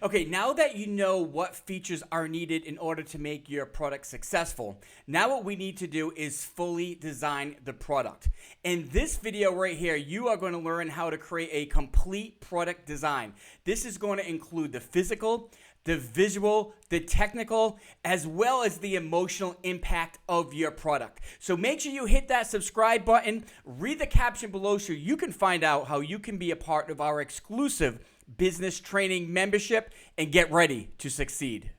Okay, now that you know what features are needed in order to make your product successful, now what we need to do is fully design the product. In this video right here, you are going to learn how to create a complete product design. This is going to include the physical, the visual, the technical, as well as the emotional impact of your product. So make sure you hit that subscribe button, read the caption below so you can find out how you can be a part of our exclusive business training membership and get ready to succeed.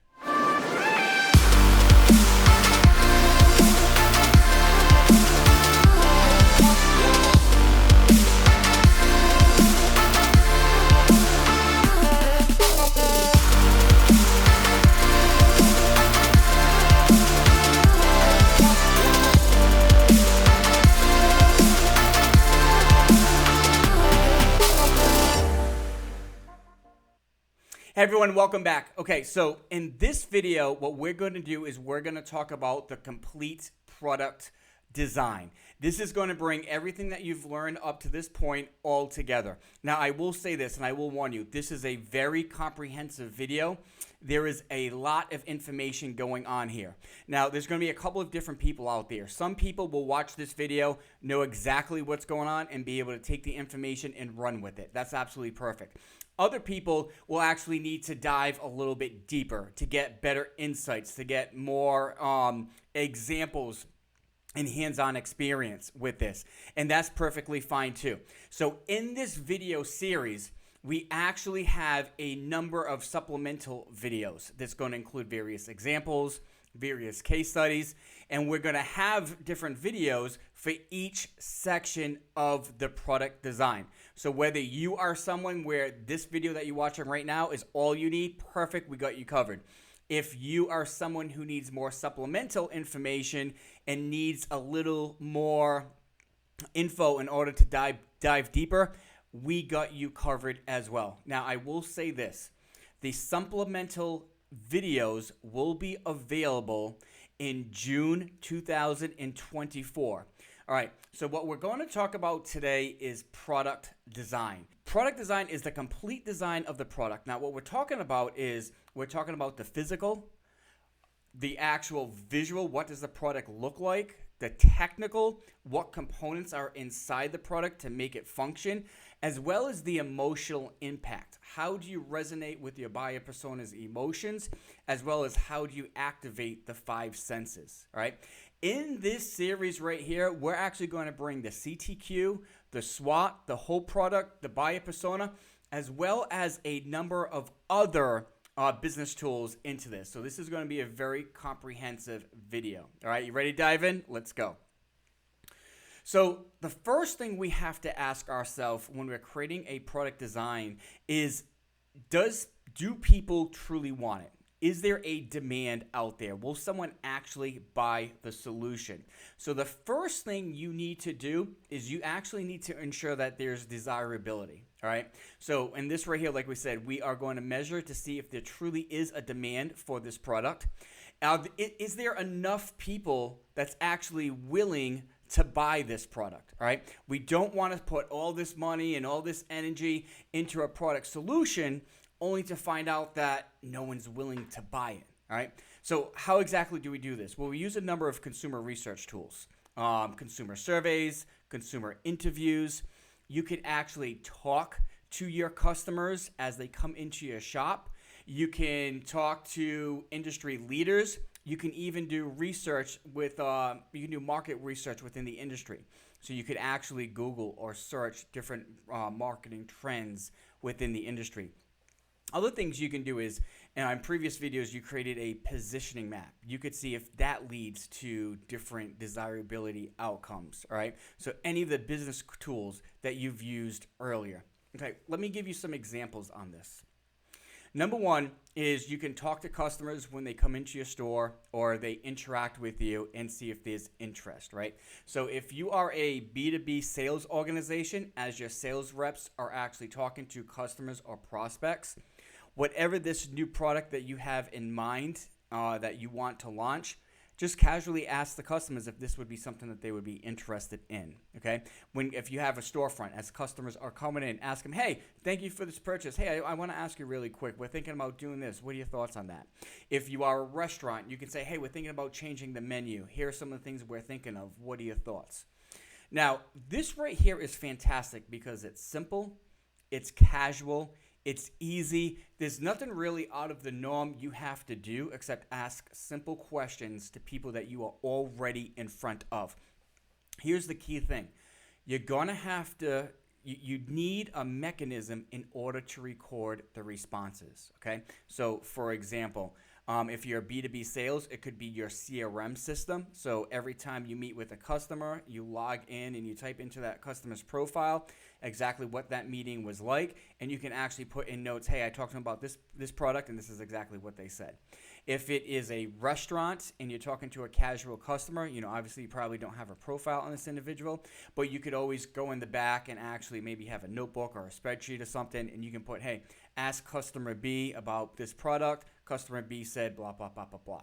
Hey everyone, welcome back. Okay, so in this video, what we're going to do is we're going to talk about the complete product design. This is going to bring everything that you've learned up to this point all together. Now, I will say this, and I will warn you, this is a very comprehensive video. There is a lot of information going on here. Now, there's going to be a couple of different people out there. Some people will watch this video, know exactly what's going on, and be able to take the information and run with it. That's absolutely perfect. Other people will actually need to dive a little bit deeper to get better insights, to get more examples and hands-on experience with this. And that's perfectly fine too. So in this video series, we actually have a number of supplemental videos that's going to include various examples, various case studies, and we're going to have different videos for each section of the product design. So whether you are someone where this video that you're watching right now is all you need, perfect, we got you covered. If you are someone who needs more supplemental information and needs a little more info in order to dive deeper, we got you covered as well. Now, I will say this. The supplemental videos will be available in June 2024. All right, so what we're going to talk about today is product design. Product design is the complete design of the product. Now, what we're talking about is we're talking about the physical, the actual visual, what does the product look like, the technical, what components are inside the product to make it function, as well as the emotional impact. How do you resonate with your buyer persona's emotions, as well as how do you activate the five senses, all right? In this series right here, we're actually going to bring the CTQ, the SWOT, the whole product, the buyer persona, as well as a number of other business tools into this. So this is going to be a very comprehensive video. All right, you ready to dive in? Let's go. So the first thing we have to ask ourselves when we're creating a product design is, do people truly want it? Is there a demand out there? Will someone actually buy the solution? So the first thing you need to do is you actually need to ensure that there's desirability. All right. So in this right here, like we said, we are going to measure to see if there truly is a demand for this product. Is there enough people that's actually willing to buy this product? All right. We don't want to put all this money and all this energy into a product solution only to find out that no one's willing to buy it, all right? So how exactly do we do this? Well, we use a number of consumer research tools, consumer surveys, consumer interviews. You could actually talk to your customers as they come into your shop. You can talk to industry leaders. You can even do research with, you can do market research within the industry. So you could actually Google or search different marketing trends within the industry. Other things you can do is, in previous videos, you created a positioning map. You could see if that leads to different desirability outcomes, all right? So any of the business tools that you've used earlier. Okay, let me give you some examples on this. Number one is you can talk to customers when they come into your store or they interact with you and see if there's interest, right? So if you are a B2B sales organization, as your sales reps are actually talking to customers or prospects, whatever this new product that you have in mind that you want to launch, just casually ask the customers if this would be something that they would be interested in. Okay, if you have a storefront, as customers are coming in, ask them, hey, thank you for this purchase. Hey, I want to ask you really quick. We're thinking about doing this. What are your thoughts on that? If you are a restaurant, you can say, hey, we're thinking about changing the menu. Here are some of the things we're thinking of. What are your thoughts? Now, this right here is fantastic because it's simple, it's casual, it's easy. There's nothing really out of the norm you have to do except ask simple questions to people that you are already in front of. Here's the key thing. You're going to have to, you need a mechanism in order to record the responses, okay? So, for example, if you're B2B sales, it could be your CRM system. So every time you meet with a customer, you log in and you type into that customer's profile exactly what that meeting was like, and you can actually put in notes, hey, I talked to them about this product, and this is exactly what they said. If it is a restaurant and you're talking to a casual customer, obviously you probably don't have a profile on this individual, but you could always go in the back and actually maybe have a notebook or a spreadsheet or something, and you can put, hey, ask customer B about this product. Customer B said blah, blah, blah, blah, blah.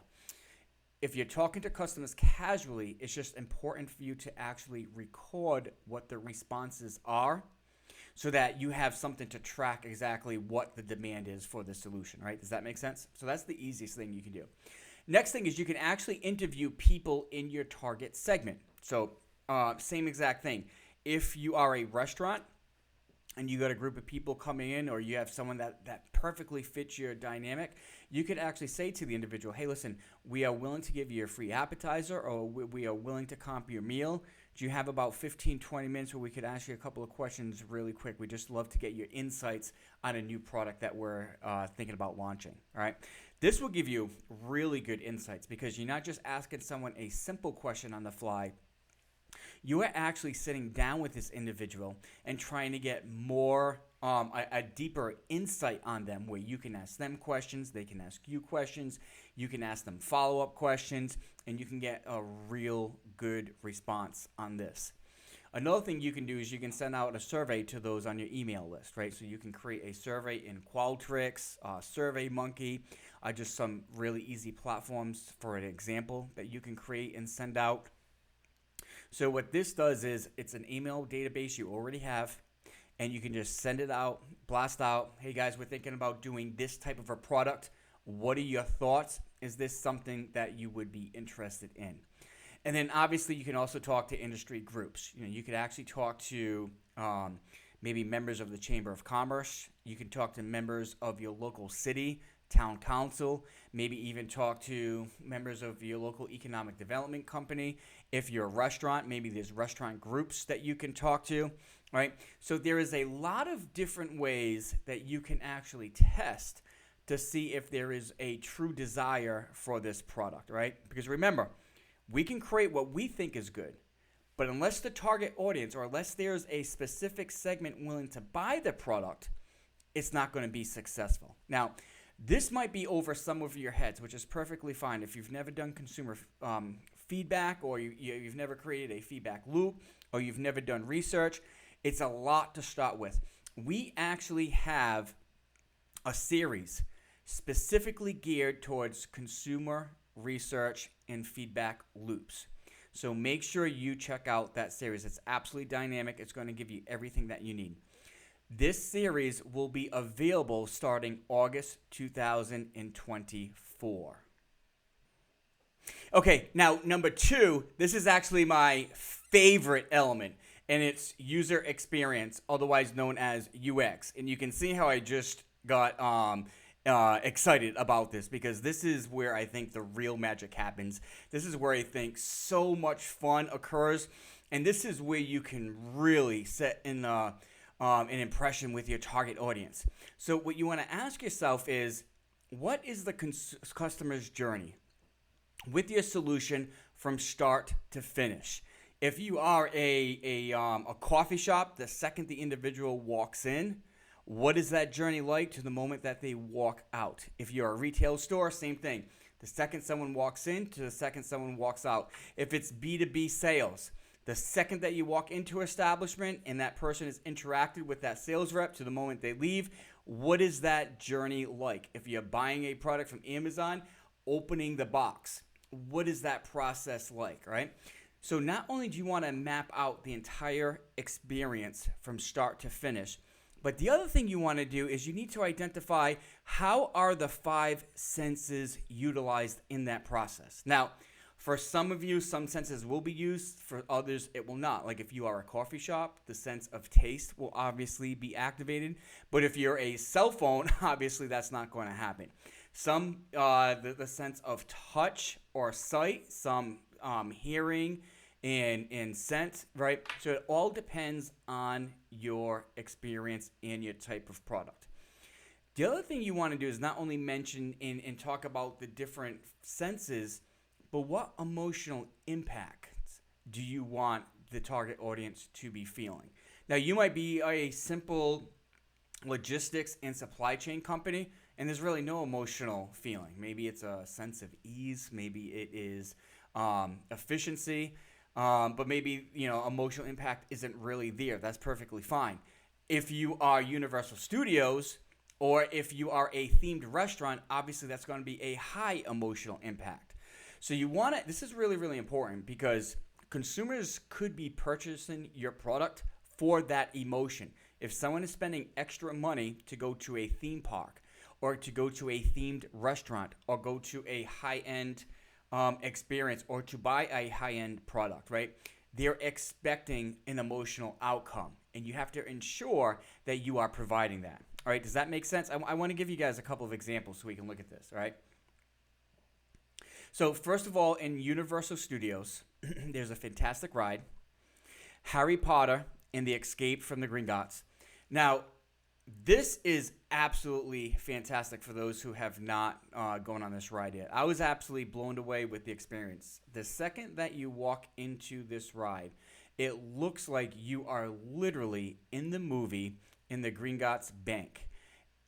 If you're talking to customers casually, it's just important for you to actually record what the responses are so that you have something to track exactly what the demand is for the solution, right? Does that make sense? So that's the easiest thing you can do. Next thing is you can actually interview people in your target segment. So same exact thing. If you are a restaurant and you got a group of people coming in, or you have someone that perfectly fits your dynamic, you could actually say to the individual, hey, listen, we are willing to give you a free appetizer, or we are willing to comp your meal. Do you have about 15, 20 minutes where we could ask you a couple of questions really quick? We'd just love to get your insights on a new product that we're thinking about launching, all right? This will give you really good insights because you're not just asking someone a simple question on the fly. You are actually sitting down with this individual and trying to get more, a deeper insight on them, where you can ask them questions, they can ask you questions, you can ask them follow-up questions, and you can get a real good response on this. Another thing you can do is you can send out a survey to those on your email list, right? So you can create a survey in Qualtrics, SurveyMonkey, just some really easy platforms for an example that you can create and send out. So what this does is it's an email database you already have, and you can just send it out, blast out, hey guys, we're thinking about doing this type of a product. What are your thoughts? Is this something that you would be interested in? And then obviously you can also talk to industry groups. You could actually talk to maybe members of the Chamber of Commerce. You can talk to members of your local city, town council, maybe even talk to members of your local economic development company. If you're a restaurant, maybe there's restaurant groups that you can talk to, right? So there is a lot of different ways that you can actually test to see if there is a true desire for this product, right? Because remember, we can create what we think is good, but unless the target audience, or unless there's a specific segment willing to buy the product, it's not going to be successful. Now, this might be over some of your heads, which is perfectly fine. If you've never done consumer feedback, or you've never created a feedback loop, or you've never done research, it's a lot to start with. We actually have a series specifically geared towards consumer research and feedback loops. So make sure you check out that series. It's absolutely dynamic. It's going to give you everything that you need. This series will be available starting August 2024. Okay, now number 2, this is actually my favorite element, and it's user experience, otherwise known as UX. And you can see how I just got excited about this, because this is where I think the real magic happens. This is where I think so much fun occurs, and this is where you can really set in an impression with your target audience. So what you want to ask yourself is, what is the customer's journey with your solution from start to finish? If you are a coffee shop, the second the individual walks in, what is that journey like to the moment that they walk out? If you're a retail store, same thing. The second someone walks in to the second someone walks out. If it's B2B sales, the second that you walk into an establishment and that person has interacted with that sales rep to the moment they leave, what is that journey like? If you're buying a product from Amazon, opening the box, what is that process like, right? So not only do you want to map out the entire experience from start to finish, but the other thing you want to do is you need to identify how are the five senses utilized in that process. Now, for some of you, some senses will be used. For others, it will not. Like if you are a coffee shop, the sense of taste will obviously be activated. But if you're a cell phone, obviously that's not going to happen. Some, the sense of touch or sight, some hearing and scent, right? So it all depends on your experience and your type of product. The other thing you want to do is not only mention and talk about the different senses, but what emotional impact do you want the target audience to be feeling? Now, you might be a simple logistics and supply chain company, and there's really no emotional feeling. Maybe it's a sense of ease. Maybe it is efficiency. But maybe, emotional impact isn't really there. That's perfectly fine. If you are Universal Studios or if you are a themed restaurant, obviously that's going to be a high emotional impact. So you want to, this is really, really important because consumers could be purchasing your product for that emotion. If someone is spending extra money to go to a theme park or to go to a themed restaurant or go to a high-end experience or to buy a high-end product, right? They're expecting an emotional outcome, and you have to ensure that you are providing that. All right, does that make sense? I want to give you guys a couple of examples so we can look at this, all right? So first of all, in Universal Studios, there's a fantastic ride, Harry Potter and the Escape from the Gringotts. Now, this is absolutely fantastic for those who have not gone on this ride yet. I was absolutely blown away with the experience. The second that you walk into this ride, it looks like you are literally in the movie in the Gringotts Bank.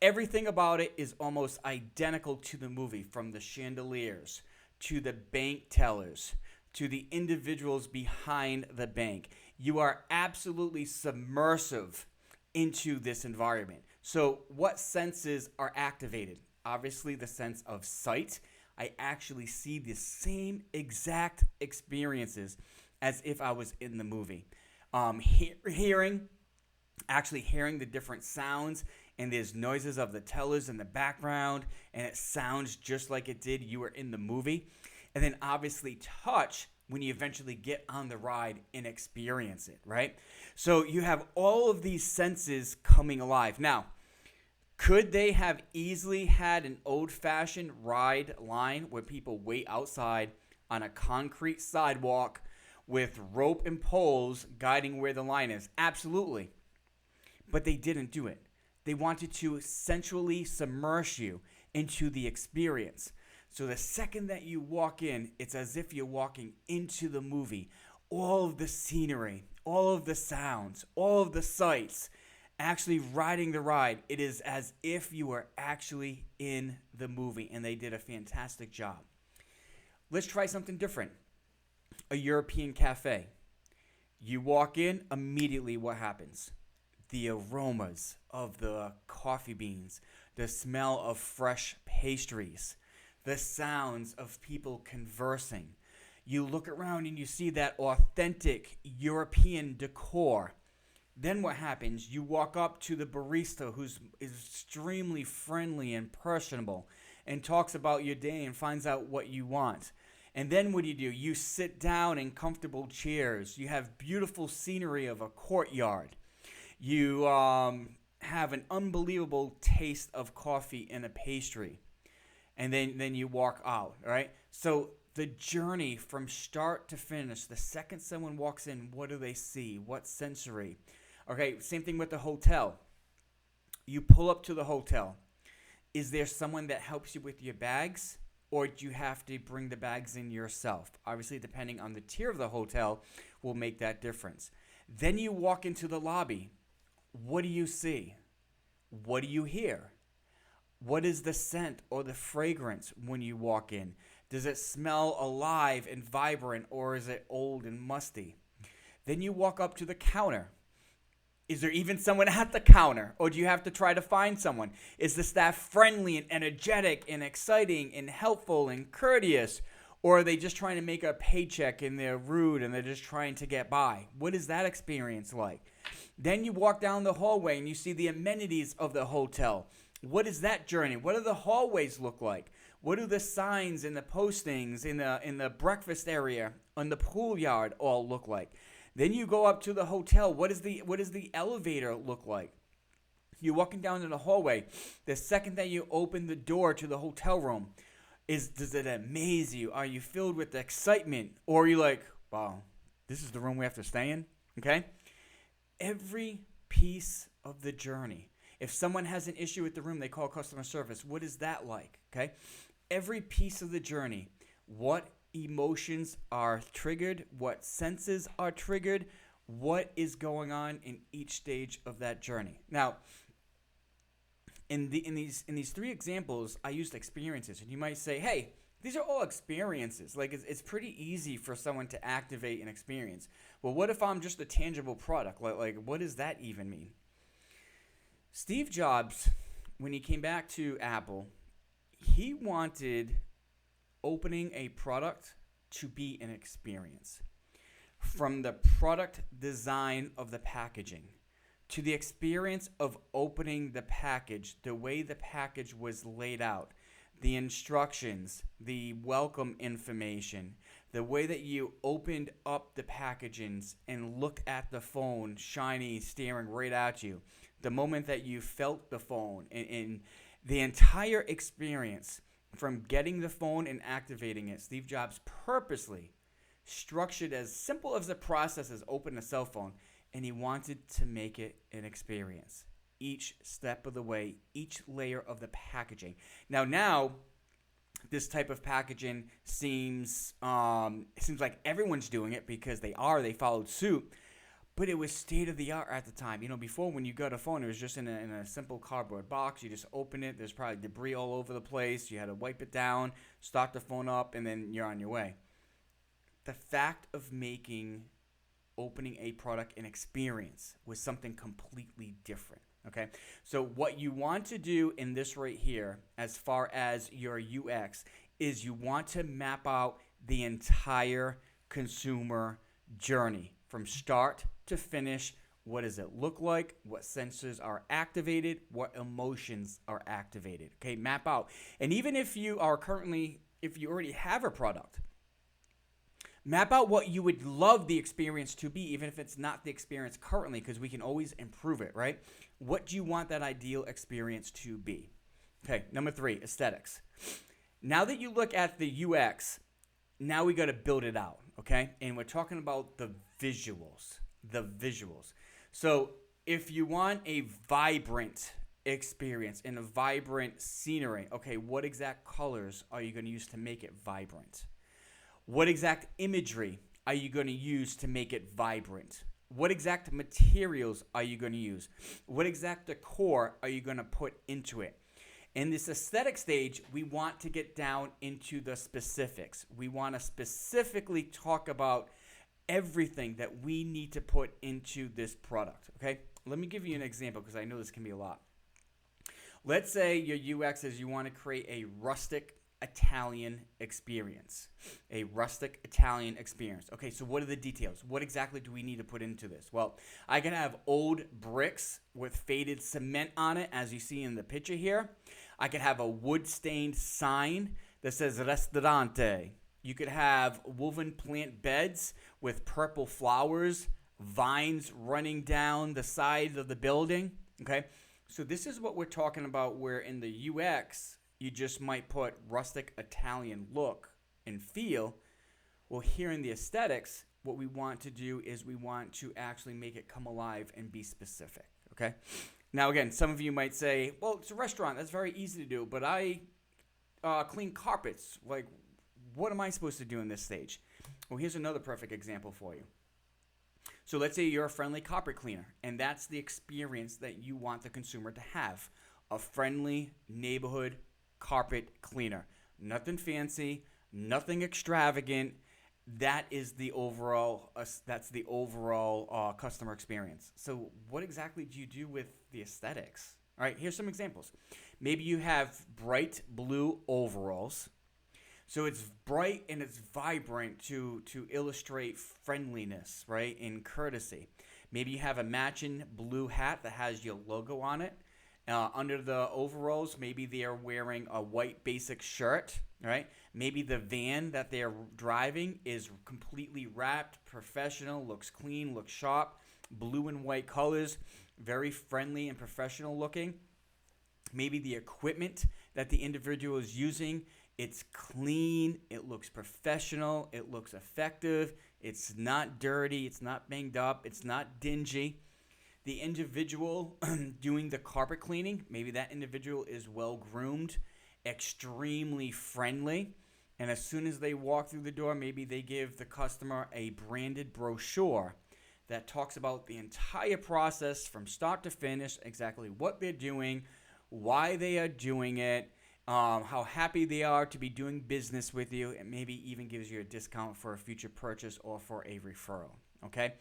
Everything about it is almost identical to the movie, from the chandeliers to the bank tellers to the individuals behind the bank. You are absolutely submersive into this environment. So what senses are activated? Obviously the sense of sight. I actually see the same exact experiences as if I was in the movie. Hearing the different sounds, and there's noises of the tellers in the background, and it sounds just like it did you were in the movie. And then obviously touch, when you eventually get on the ride and experience it, right? So you have all of these senses coming alive. Now, could they have easily had an old-fashioned ride line where people wait outside on a concrete sidewalk with rope and poles guiding where the line is? Absolutely. But they didn't do it. They wanted to sensually submerge you into the experience. So the second that you walk in, it's as if you're walking into the movie. All of the scenery, all of the sounds, all of the sights, actually riding the ride, it is as if you were actually in the movie, and they did a fantastic job. Let's try something different. A European cafe. You walk in, immediately what happens? The aromas of the coffee beans, the smell of fresh pastries, the sounds of people conversing. You look around and you see that authentic European decor. Then what happens? You walk up to the barista, who's extremely friendly and personable, and talks about your day and finds out what you want. And then what do? You sit down in comfortable chairs. You have beautiful scenery of a courtyard. You have an unbelievable taste of coffee and a pastry. And then you walk out, right? So the journey from start to finish, the second someone walks in, what do they see? What sensory? Okay, same thing with the hotel. You pull up to the hotel. Is there someone that helps you with your bags? Or do you have to bring the bags in yourself? Obviously, depending on the tier of the hotel will make that difference. Then you walk into the lobby. What do you see? What do you hear? What is the scent or the fragrance when you walk in? Does it smell alive and vibrant, or is it old and musty? Then you walk up to the counter. Is there even someone at the counter, or do you have to try to find someone? Is the staff friendly and energetic and exciting and helpful and courteous, Or are they just trying to make a paycheck and they're rude and they're just trying to get by? What is that experience like? Then you walk down the hallway and you see the amenities of the hotel. What is that journey? What do the hallways look like? What do the signs and the postings in the breakfast area on the pool yard all look like? Then you go up to the hotel. What does the elevator look like? You're walking down in the hallway. The second that you open the door to the hotel room, does it amaze you? Are you filled with excitement? Or are you like, wow, this is the room we have to stay in? Okay? Every piece of the journey. If someone has an issue with the room, they call customer service. What is that like? Okay? Every piece of the journey. What emotions are triggered? What senses are triggered? What is going on in each stage of that journey? Now, in these three examples, I used experiences, and you might say, "Hey, these are all experiences. Like it's pretty easy for someone to activate an experience." Well, what if I'm just a tangible product? Like what does that even mean? Steve Jobs, when he came back to Apple, he wanted opening a product to be an experience. From the product design of the packaging to the experience of opening the package, the way the package was laid out, the instructions, the welcome information, the way that you opened up the packagings and looked at the phone shiny, staring right at you, the moment that you felt the phone, and the entire experience from getting the phone and activating it, Steve Jobs purposely structured as simple as the process as opening a cell phone, and he wanted to make it an experience. Each step of the way, each layer of the packaging. Now, this type of packaging seems like everyone's doing it because they followed suit, but it was state of the art at the time. Before when you got a phone, it was just in a simple cardboard box. You just open it. There's probably debris all over the place. You had to wipe it down, start the phone up, and then you're on your way. The fact of making opening a product an experience was something completely different. Okay, so what you want to do in this right here, as far as your UX, is you want to map out the entire consumer journey from start to finish. What does it look like? What sensors are activated? What emotions are activated? Okay, map out. And even if you already have a product, map out what you would love the experience to be, even if it's not the experience currently, because we can always improve it, right? What do you want that ideal experience to be? Okay, number 3, aesthetics. Now that you look at the UX, now we got to build it out, okay? And we're talking about the visuals. So if you want a vibrant experience and a vibrant scenery, okay, what exact colors are you going to use to make it vibrant? What exact imagery are you going to use to make it vibrant? What exact materials are you going to use? What exact decor are you going to put into it? In this aesthetic stage, we want to get down into the specifics. We want to specifically talk about everything that we need to put into this product, okay? Let me give you an example because I know this can be a lot. Let's say your UX is you want to create a rustic Italian experience. A rustic Italian experience. Okay, so what are the details? What exactly do we need to put into this? Well, I can have old bricks with faded cement on it, as you see in the picture here. I could have a wood-stained sign that says Ristorante. You could have woven plant beds with purple flowers, vines running down the sides of the building. Okay, so this is what we're talking about, where in the UX, you just might put rustic Italian look and feel. Well, here in the aesthetics, what we want to do is we want to actually make it come alive and be specific, okay? Now, again, some of you might say, well, it's a restaurant. That's very easy to do, but I clean carpets. Like, what am I supposed to do in this stage? Well, here's another perfect example for you. So let's say you're a friendly carpet cleaner, and that's the experience that you want the consumer to have. A friendly neighborhood carpet cleaner. Nothing fancy, nothing extravagant. That is the overall customer experience. So what exactly do you do with the aesthetics? All right, here's some examples. Maybe you have bright blue overalls. So it's bright and it's vibrant to illustrate friendliness, right, and courtesy. Maybe you have a matching blue hat that has your logo on it. Under the overalls, maybe they are wearing a white basic shirt, right? Maybe the van that they're driving is completely wrapped, professional, looks clean, looks sharp, blue and white colors, very friendly and professional looking. Maybe the equipment that the individual is using, it's clean, it looks professional, it looks effective, it's not dirty, it's not banged up, it's not dingy. The individual doing the carpet cleaning, maybe that individual is well groomed, extremely friendly, and as soon as they walk through the door, maybe they give the customer a branded brochure that talks about the entire process from start to finish, exactly what they're doing, why they are doing it, how happy they are to be doing business with you, and maybe even gives you a discount for a future purchase or for a referral. Okay?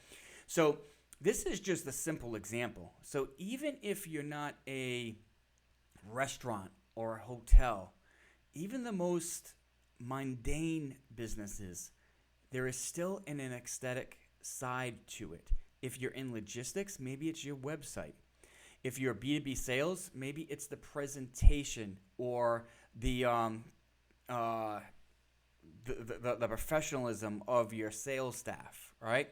So this is just a simple example. So even if you're not a restaurant or a hotel, even the most mundane businesses, there is still an aesthetic side to it. If you're in logistics, maybe it's your website. If you're B2B sales, maybe it's the presentation or the professionalism of your sales staff, right?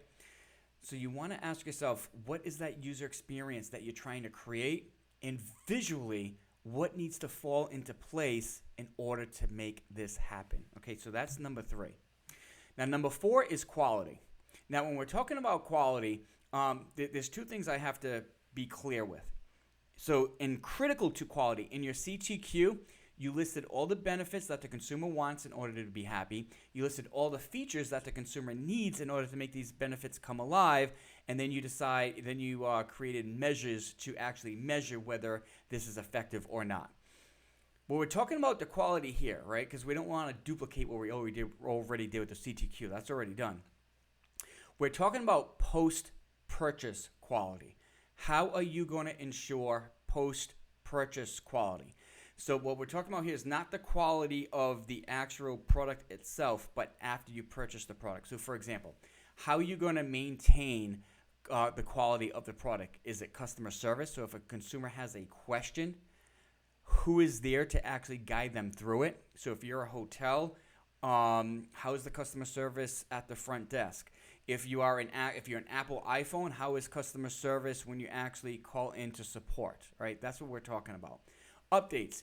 So you want to ask yourself, what is that user experience that you're trying to create? And visually, what needs to fall into place in order to make this happen? Okay, so that's number 3. Now, number 4 is quality. Now, when we're talking about quality, there's 2 things I have to be clear with. So, in critical to quality, in your CTQ, you listed all the benefits that the consumer wants in order to be happy. You listed all the features that the consumer needs in order to make these benefits come alive. And then you created measures to actually measure whether this is effective or not. Well, we're talking about the quality here, right? Because we don't want to duplicate what we already did with the CTQ. That's already done. We're talking about post-purchase quality. How are you going to ensure post-purchase quality? So what we're talking about here is not the quality of the actual product itself, but after you purchase the product. So for example, how are you going to maintain the quality of the product? Is it customer service? So if a consumer has a question, who is there to actually guide them through it? So if you're a hotel, how is the customer service at the front desk? If you're an Apple iPhone, how is customer service when you actually call into support, right? That's what we're talking about. Updates,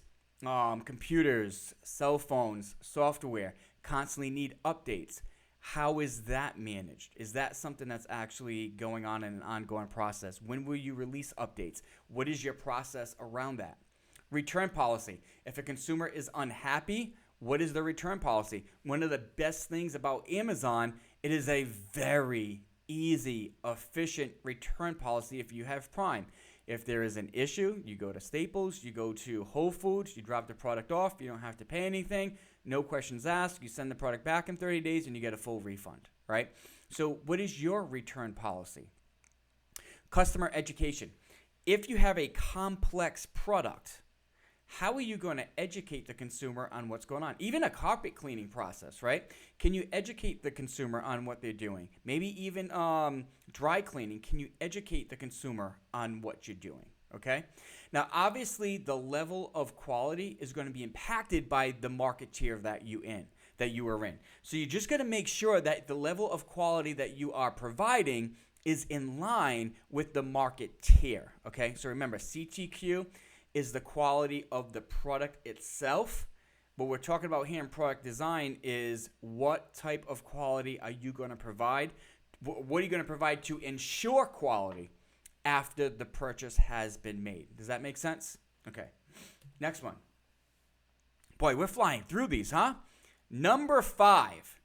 computers, cell phones, software constantly need updates. How is that managed? Is that something that's actually going on in an ongoing process? When will you release updates? What is your process around that? Return policy. If a consumer is unhappy, what is the return policy? One of the best things about Amazon, it is a very easy, efficient return policy if you have Prime. If there is an issue, you go to Staples, you go to Whole Foods, you drop the product off, you don't have to pay anything, no questions asked, you send the product back in 30 days and you get a full refund, right? So what is your return policy? Customer education. If you have a complex product, how are you going to educate the consumer on what's going on? Even a carpet cleaning process, right? Can you educate the consumer on what they're doing? Maybe even dry cleaning. Can you educate the consumer on what you're doing? Okay? Now, obviously, the level of quality is going to be impacted by the market tier that you are in. So you just got to make sure that the level of quality that you are providing is in line with the market tier. Okay? So remember, CTQ is the quality of the product itself. What we're talking about here in product design is what type of quality are you going to provide? What are you going to provide to ensure quality after the purchase has been made? Does that make sense? Okay. Next one. Boy, we're flying through these, huh? Number 5.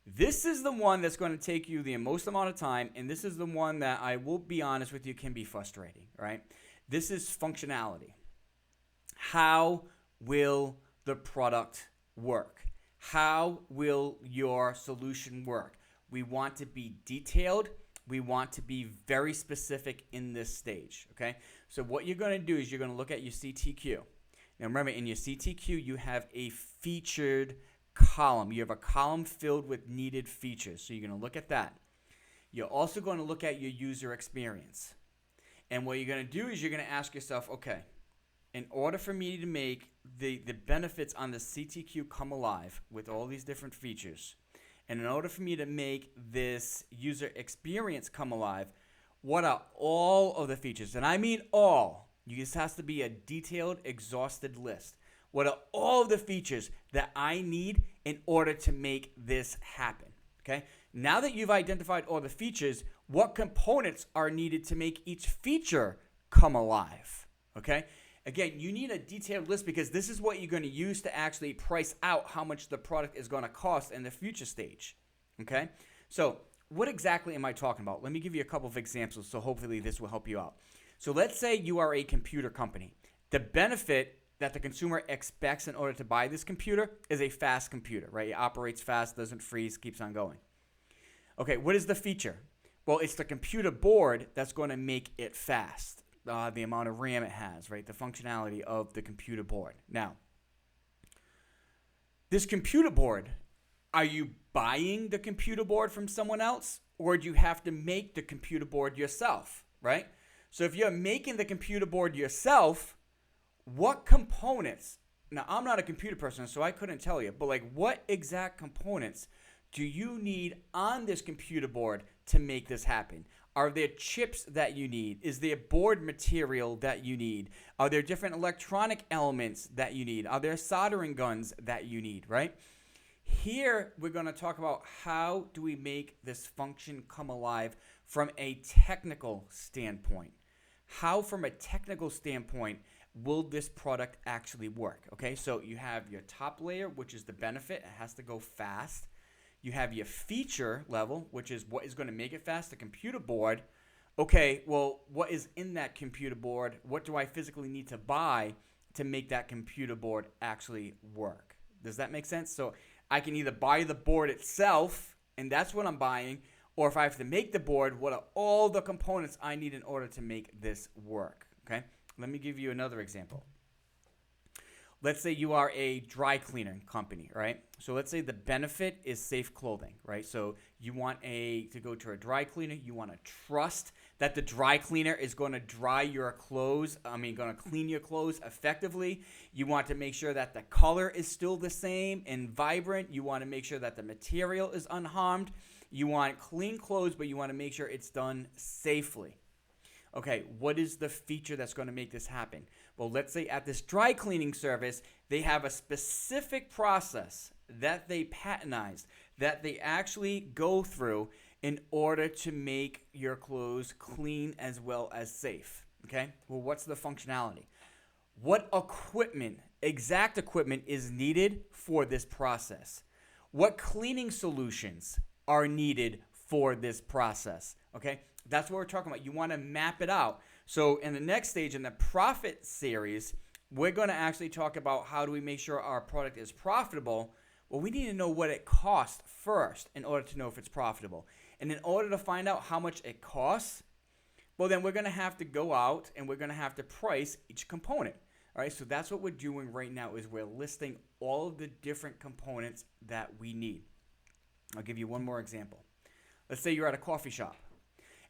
This is the one that's going to take you the most amount of time, and this is the one that I will be honest with you can be frustrating, right? This is functionality. How will the product work? How will your solution work? We want to be detailed. We want to be very specific in this stage, okay? So what you're going to do is you're going to look at your CTQ. Now remember, in your CTQ, you have a featured column. You have a column filled with needed features. So you're going to look at that. You're also going to look at your user experience. And what you're going to do is you're going to ask yourself, okay, in order for me to make the benefits on the CTQ come alive with all these different features, and in order for me to make this user experience come alive, what are all of the features? And I mean all. This has to be a detailed, exhausted list. What are all of the features that I need in order to make this happen? Okay? Now that you've identified all the features, what components are needed to make each feature come alive? Okay? Again, you need a detailed list because this is what you're going to use to actually price out how much the product is going to cost in the future stage. Okay? So, what exactly am I talking about? Let me give you a couple of examples so hopefully this will help you out. So, let's say you are a computer company. The benefit that the consumer expects in order to buy this computer is a fast computer, right? It operates fast, doesn't freeze, keeps on going. Okay, what is the feature? Well, it's the computer board that's going to make it fast. The amount of RAM it has, right? The functionality of the computer board. Now, this computer board, are you buying the computer board from someone else, or do you have to make the computer board yourself, right? So if you're making the computer board yourself, what components, now I'm not a computer person, so I couldn't tell you, but like what exact components do you need on this computer board to make this happen? Are there chips that you need? Is there board material that you need? Are there different electronic elements that you need? Are there soldering guns that you need, right? Here, we're going to talk about how do we make this function come alive from a technical standpoint. How, from a technical standpoint, will this product actually work? Okay, so you have your top layer, which is the benefit. It has to go fast. You have your feature level, which is what is going to make it fast, the computer board. Okay, well, what is in that computer board? What do I physically need to buy to make that computer board actually work? Does that make sense? So I can either buy the board itself, and that's what I'm buying, or if I have to make the board, what are all the components I need in order to make this work? Okay, let me give you another example. Let's say you are a dry cleaner company, right? So let's say the benefit is safe clothing, right? So you want to go to a dry cleaner. You want to trust that the dry cleaner is going to dry your clothes. Going to clean your clothes effectively. You want to make sure that the color is still the same and vibrant. You want to make sure that the material is unharmed. You want clean clothes, but you want to make sure it's done safely. Okay, what is the feature that's going to make this happen? Well, let's say at this dry cleaning service, they have a specific process that they patentized, that they actually go through in order to make your clothes clean as well as safe. Okay, well, what's the functionality? What equipment, exact equipment, is needed for this process? What cleaning solutions are needed for this process? Okay, that's what we're talking about. You want to map it out. So in the next stage, in the profit series, we're going to actually talk about how do we make sure our product is profitable. Well, we need to know what it costs first in order to know if it's profitable. And in order to find out how much it costs, well, then we're going to have to go out and we're going to have to price each component. All right, so that's what we're doing right now is we're listing all of the different components that we need. I'll give you one more example. Let's say you're at a coffee shop.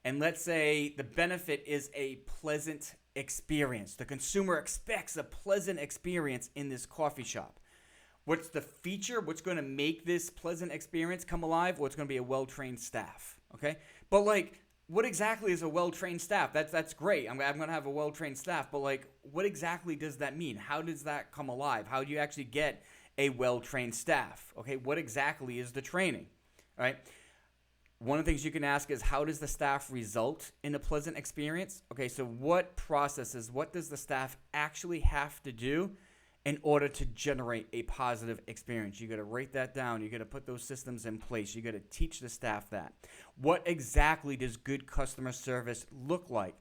And let's say the benefit is a pleasant experience. The consumer expects a pleasant experience in this coffee shop. What's the feature? What's going to make this pleasant experience come alive? Well, it's going to be a well-trained staff, okay? But, like, what exactly is a well-trained staff? That's great. I'm going to have a well-trained staff. But, like, what exactly does that mean? How does that come alive? How do you actually get a well-trained staff? Okay, what exactly is the training? All right? One of the things you can ask is, how does the staff result in a pleasant experience? Okay, so what processes, what does the staff actually have to do in order to generate a positive experience? You got to write that down. You got to put those systems in place. You got to teach the staff that. What exactly does good customer service look like?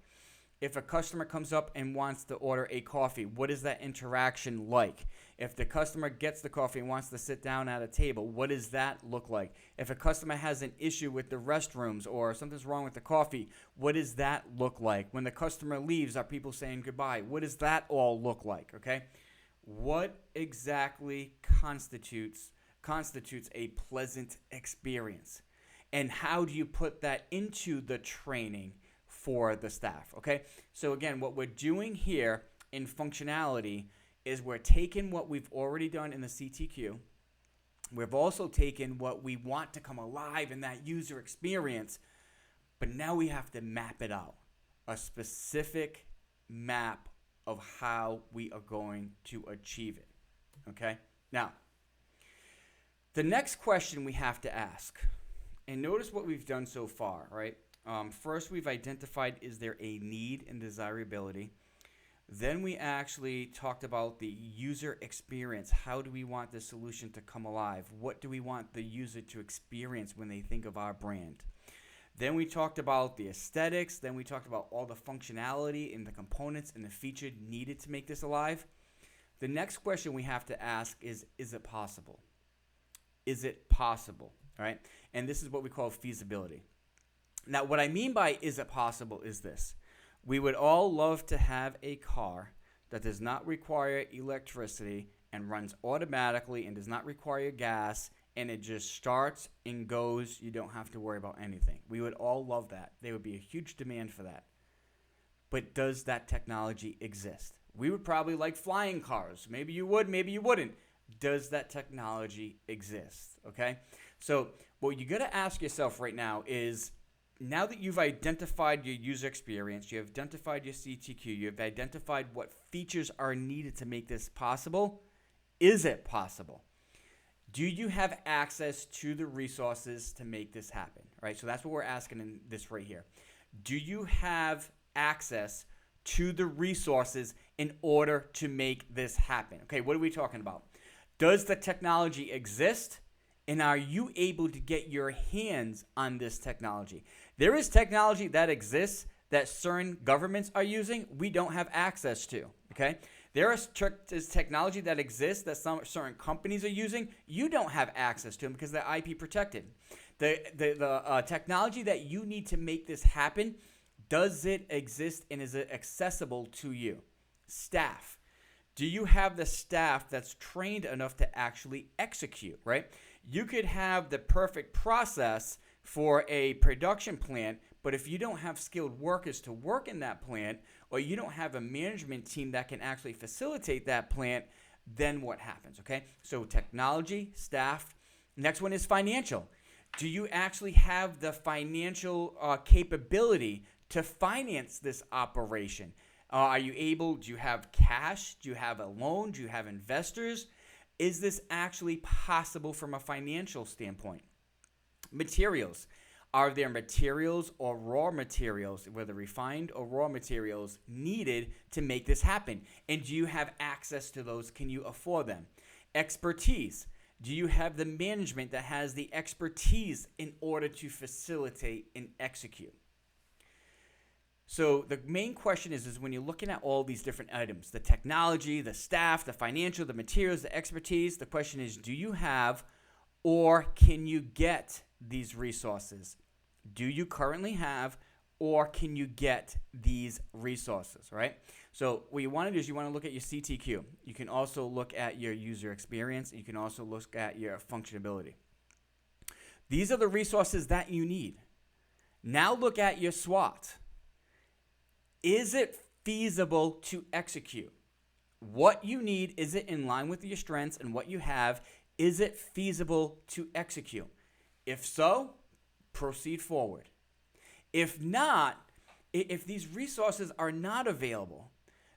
If a customer comes up and wants to order a coffee, what is that interaction like? If the customer gets the coffee and wants to sit down at a table, what does that look like? If a customer has an issue with the restrooms or something's wrong with the coffee, what does that look like? When the customer leaves, are people saying goodbye? What does that all look like, okay? What exactly constitutes constitutes a pleasant experience? And how do you put that into the training for the staff? Okay, so again, what we're doing here in functionality is we're taking what we've already done in the CTQ. We've also taken what we want to come alive in that user experience, but now we have to map it out, a specific map of how we are going to achieve it. Okay, now the next question we have to ask, and notice what we've done so far, right? First, we've identified, is there a need and desirability? Then we actually talked about the user experience. How do we want the solution to come alive? What do we want the user to experience when they think of our brand? Then we talked about the aesthetics. Then we talked about all the functionality and the components and the feature needed to make this alive. The next question we have to ask is it possible? Is it possible? All right? And this is what we call feasibility. Now, what I mean by is it possible is this. We would all love to have a car that does not require electricity and runs automatically and does not require gas, and it just starts and goes. You don't have to worry about anything. We would all love that. There would be a huge demand for that. But does that technology exist? We would probably like flying cars. Maybe you would, maybe you wouldn't. Does that technology exist? Okay? So what you got to ask yourself right now is, now that you've identified your user experience, you've identified your CTQ, you've identified what features are needed to make this possible, is it possible? Do you have access to the resources to make this happen? Right? So that's what we're asking in this right here. Do you have access to the resources in order to make this happen? Okay, what are we talking about? Does the technology exist? And are you able to get your hands on this technology? There is technology that exists that certain governments are using we don't have access to, okay? There is technology that exists that some certain companies are using you don't have access to them because they're IP protected. The technology that you need to make this happen, does it exist and is it accessible to you? Staff. Do you have the staff that's trained enough to actually execute, right? You could have the perfect process for a production plant, but if you don't have skilled workers to work in that plant, or you don't have a management team that can actually facilitate that plant, then what happens, okay? So technology, staff. Next one is financial. Do you actually have the financial capability to finance this operation? Do you have cash? Do you have a loan? Do you have investors? Is this actually possible from a financial standpoint? Materials. Are there materials or raw materials, whether refined or raw materials, needed to make this happen? And do you have access to those? Can you afford them? Expertise. Do you have the management that has the expertise in order to facilitate and execute? So the main question is when you're looking at all these different items, the technology, the staff, the financial, the materials, the expertise, the question is, do you have or can you get these resources? Do you currently have or can you get these resources, right? So what you want to do is you want to look at your CTQ. You can also look at your user experience. You can also look at your functionality. These are the resources that you need. Now look at your SWOT. Is it feasible to execute? What you need, is it in line with your strengths and what you have? Is it feasible to execute? If so, proceed forward. If not, if these resources are not available,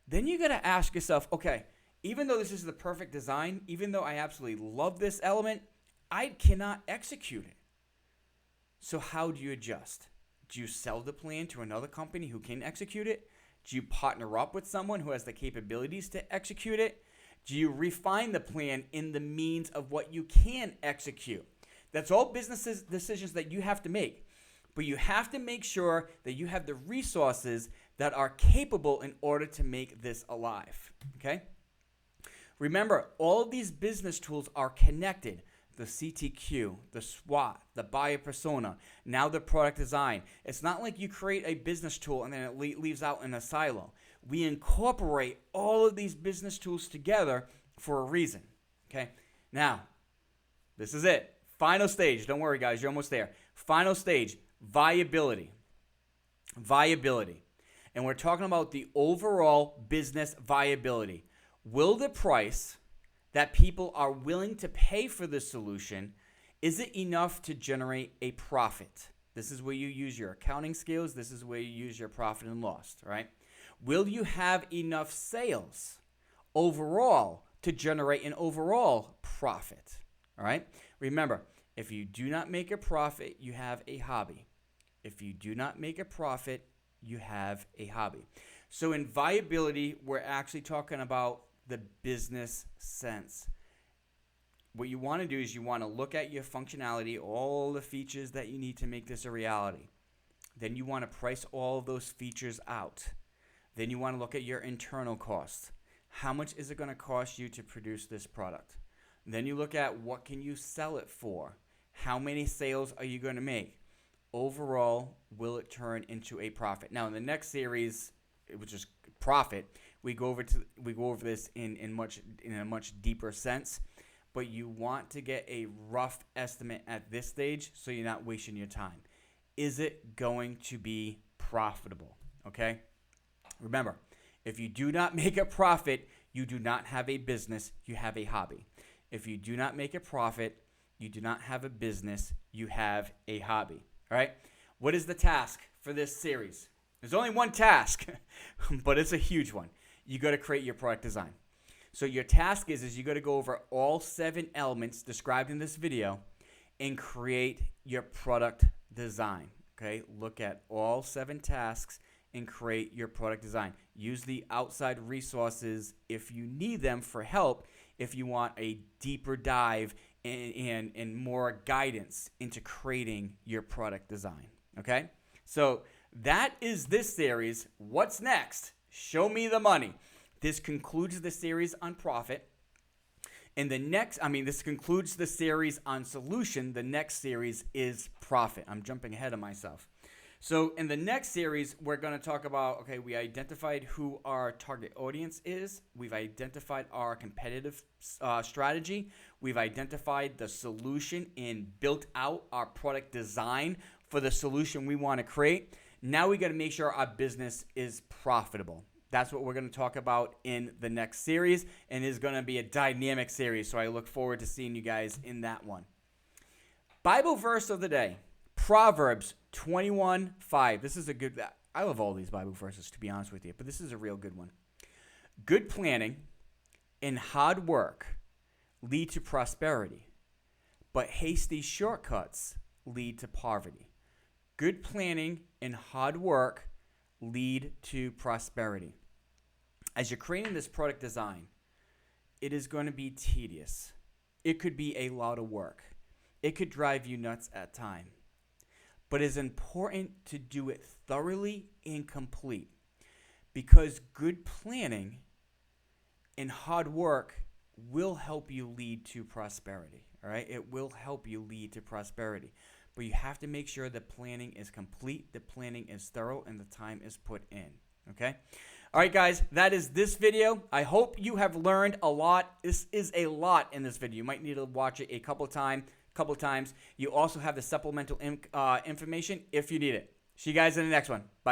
then you got to ask yourself, okay, even though this is the perfect design, even though I absolutely love this element, I cannot execute it. So how do you adjust? Do you sell the plan to another company who can execute it? Do you partner up with someone who has the capabilities to execute it? Do you refine the plan in the means of what you can execute? That's all business decisions that you have to make. But you have to make sure that you have the resources that are capable in order to make this alive. Okay? Remember, all of these business tools are connected. The CTQ, the SWOT, the buyer persona, now the product design. It's not like you create a business tool and then it leaves out in a silo. We incorporate all of these business tools together for a reason. Okay? Now, This is it. Final stage. Don't worry, guys. You're almost there. Final stage, viability. Viability. And we're talking about the overall business viability. Will the price that people are willing to pay for the solution, is it enough to generate a profit? This is where you use your accounting skills. This is where you use your profit and loss, right? Will you have enough sales overall to generate an overall profit? All right? Remember, if you do not make a profit, you have a hobby. If you do not make a profit, you have a hobby. So in viability, we're actually talking about the business sense. What you want to do is you want to look at your functionality, all the features that you need to make this a reality. Then you want to price all of those features out. Then you want to look at your internal costs. How much is it going to cost you to produce this product? Then you look at what can you sell it for? How many sales are you going to make? Overall, will it turn into a profit? Now, in the next series, which is profit, we go over this in a much deeper sense. But you want to get a rough estimate at this stage so you're not wasting your time. Is it going to be profitable? Okay? Remember, if you do not make a profit, you do not have a business, you have a hobby. If you do not make a profit, you do not have a business, you have a hobby. All right? What is the task for this series? There's only one task, but it's a huge one. You got to create your product design. So your task is you got to go over all 7 elements described in this video and create your product design. Okay? Look at all 7 tasks and create your product design. Use the outside resources if you need them for help, if you want a deeper dive and more guidance into creating your product design. Okay? So that is this series. What's next? Show me the money. This concludes the series on profit. And this concludes the series on solution. The next series is profit. I'm jumping ahead of myself. So in the next series, we're going to talk about, okay, we identified who our target audience is. We've identified our competitive strategy. We've identified the solution and built out our product design for the solution we want to create. Now we got to make sure our business is profitable. That's what we're going to talk about in the next series, and it's going to be a dynamic series, so I look forward to seeing you guys in that one. Bible verse of the day, Proverbs 21:5. This is a good, I love all these Bible verses, to be honest with you, but this is a real good one. Good planning and hard work lead to prosperity, but hasty shortcuts lead to poverty. Good planning and hard work lead to prosperity. As you're creating this product design, it is going to be tedious. It could be a lot of work. It could drive you nuts at times. But it's important to do it thoroughly and complete, because good planning and hard work will help you lead to prosperity. All right? It will help you lead to prosperity. But you have to make sure the planning is complete, the planning is thorough, and the time is put in. Okay? All right, guys, that is this video. I hope you have learned a lot. This is a lot in this video. You might need to watch it a couple times. You also have the supplemental information if you need it. See you guys in the next one. Bye.